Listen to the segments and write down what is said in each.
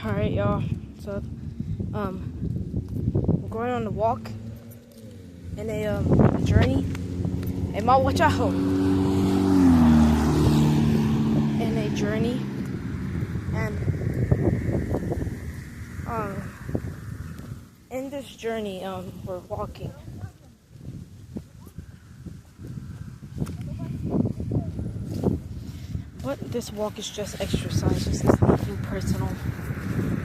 Alright, y'all. So, we're going on a walk in a journey. Hey, Ma, watch out. In a journey. And, in this journey, we're walking. But this walk is just exercise. It's nothing personal.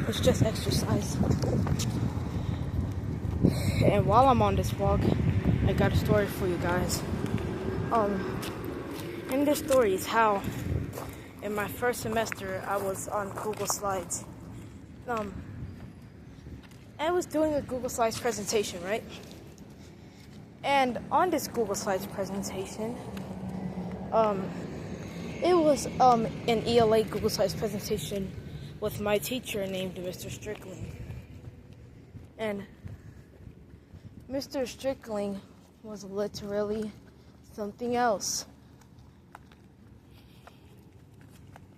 It's just exercise. And while I'm on this walk, I got a story for you guys. In this story is how in my first semester I was on Google Slides. I was doing a Google Slides presentation, right? And on this Google Slides presentation, it was an ELA Google Slides presentation with my teacher named Mr. Strickling. And Mr. Strickling was literally something else.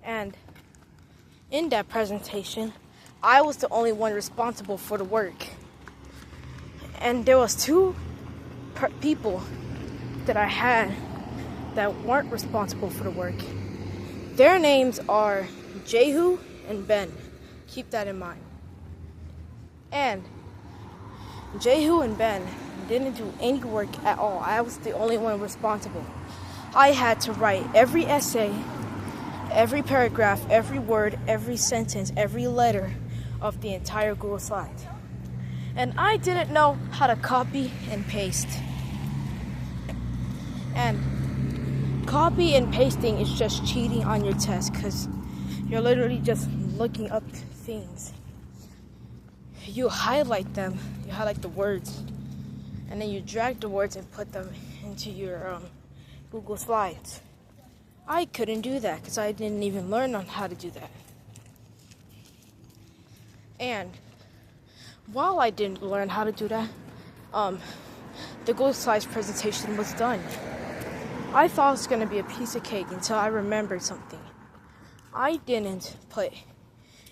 And in that presentation, I was the only one responsible for the work. And there was two people that I had that weren't responsible for the work. Their names are Jehu and Ben. Keep that in mind. And Jehu and Ben didn't do any work at all. I was the only one responsible. I had to write every essay, every paragraph, every word, every sentence, every letter of the entire Google Slide. And I didn't know how to copy and paste. And copy and pasting is just cheating on your test because you're literally just looking up things. You highlight them, you highlight the words, and then you drag the words and put them into your Google Slides. I couldn't do that because I didn't even learn on how to do that. And while I didn't learn how to do that, the Google Slides presentation was done. I thought it was going to be a piece of cake until I remembered something. I didn't put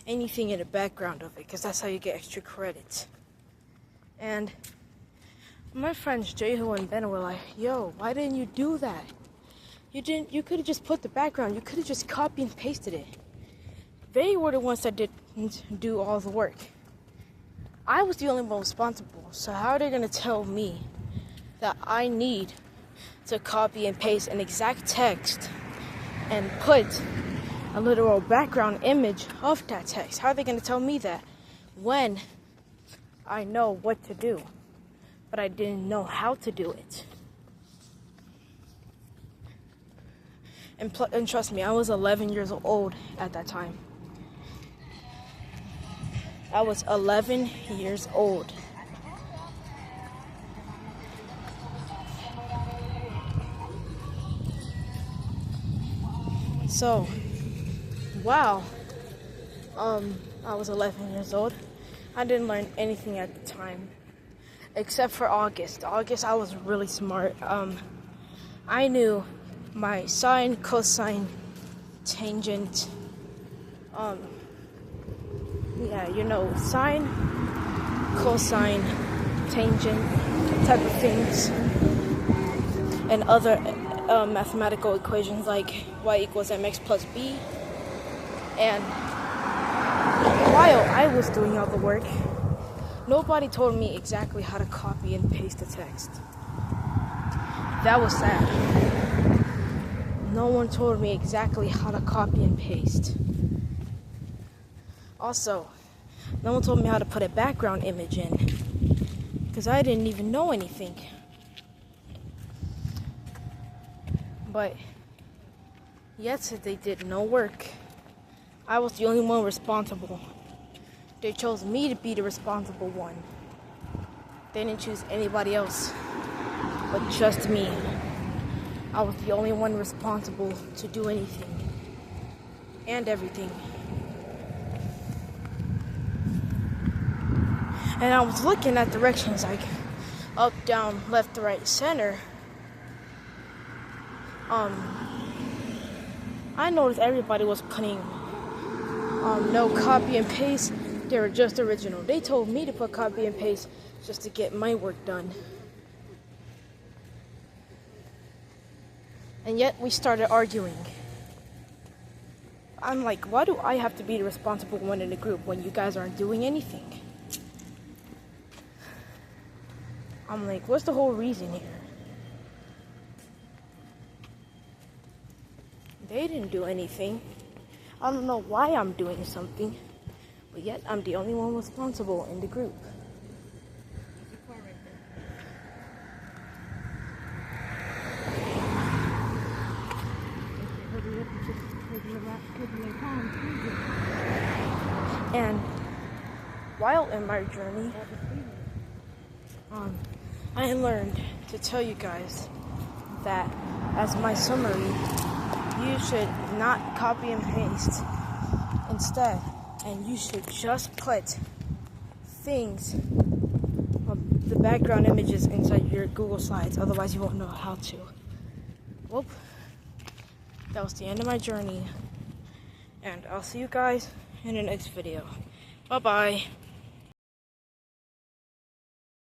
anything in the background of it because that's how you get extra credit. And my friends Jehu and Ben were like, "Yo, why didn't you do that? You could have just put the background. You could have just copy and pasted it." They were the ones that didn't do all the work. I was the only one responsible. So how are they going to tell me that I need to copy and paste an exact text and put a literal background image of that text? How are they going to tell me that when I know what to do, but I didn't know how to do it? And trust me, I was 11 years old at that time. I was 11 years old. So, wow. I was 11 years old. I didn't learn anything at the time, except for August. August, I was really smart. I knew my sine, cosine, tangent. Sine, cosine, tangent type of things, and other mathematical equations like y equals mx plus b. And while I was doing all the work, nobody told me exactly how to copy and paste the text. That was sad. No one told me exactly how to copy and paste. Also, no one told me how to put a background image in, because I didn't even know anything. But yesterday did no work. I was the only one responsible. They chose me to be the responsible one. They didn't choose anybody else, but just me. I was the only one responsible to do anything and everything. And I was looking at directions like up, down, left, right, center. I noticed everybody was putting no copy and paste. They were just original. They told me to put copy and paste just to get my work done. And yet we started arguing. I'm like, why do I have to be the responsible one in the group when you guys aren't doing anything? I'm like, what's the whole reason here? They didn't do anything. I don't know why I'm doing something, but yet I'm the only one responsible in the group. And while in my journey, I learned to tell you guys that as my summary, you should not copy and paste instead, and you should just put things, the background images inside your Google Slides, otherwise you won't know how to. Well, that was the end of my journey, and I'll see you guys in the next video. Bye-bye.